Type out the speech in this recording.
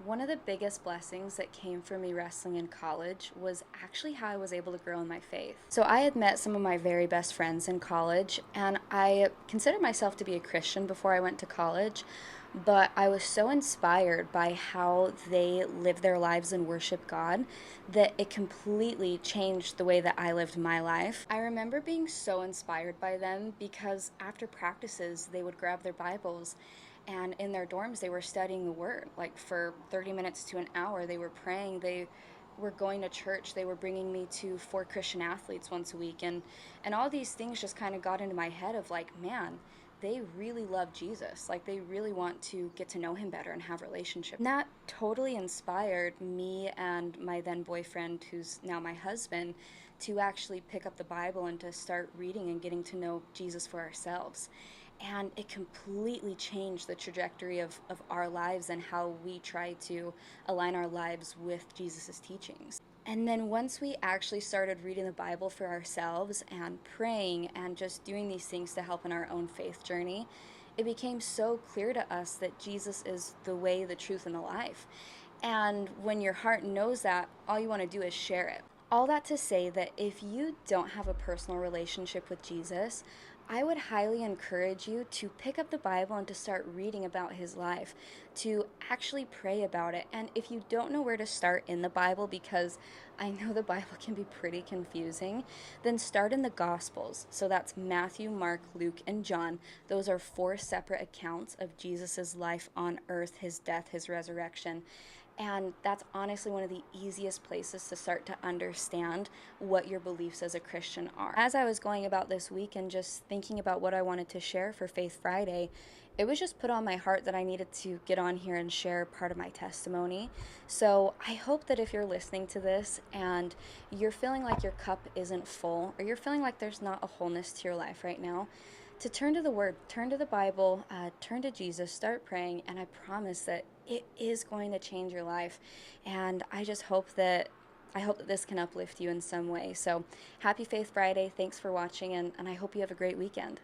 One of the biggest blessings that came from me wrestling in college was actually how I was able to grow in my faith. So I had met some of my very best friends in college, and I considered myself to be a Christian before I went to college, but I was so inspired by how they lived their lives and worship God that it completely changed the way that I lived my life. I remember being so inspired by them because after practices, they would grab their Bibles and in their dorms they were studying the word like for 30 minutes to an hour. They were praying, they were going to church, they were bringing me to four Christian athletes once a week, and all these things just kind of got into my head of like, man, they really love Jesus. Like they really want to get to know him better and have a relationship. And that totally inspired me and my then boyfriend, who's now my husband, to actually pick up the Bible and to start reading and getting to know Jesus for ourselves. And it completely changed the trajectory of our lives and how we try to align our lives with Jesus' teachings. And then once we actually started reading the Bible for ourselves and praying and just doing these things to help in our own faith journey, it became so clear to us that Jesus is the way, the truth, and the life. And when your heart knows that, all you want to do is share it. All that to say that if you don't have a personal relationship with Jesus, I would highly encourage you to pick up the Bible and to start reading about his life, to actually pray about it. And if you don't know where to start in the Bible, because I know the Bible can be pretty confusing, then start in the Gospels. So that's Matthew, Mark, Luke, and John. Those are four separate accounts of Jesus' life on earth, his death, his resurrection. And that's honestly one of the easiest places to start to understand what your beliefs as a Christian are. As I was going about this week and just thinking about what I wanted to share for Faith Friday, it was just put on my heart that I needed to get on here and share part of my testimony. So I hope that if you're listening to this and you're feeling like your cup isn't full, or you're feeling like there's not a wholeness to your life right now, to turn to the Word, turn to the Bible, turn to Jesus, start praying, and I promise that it is going to change your life. And I hope that this can uplift you in some way. So happy Faith Friday. Thanks for watching, and I hope you have a great weekend.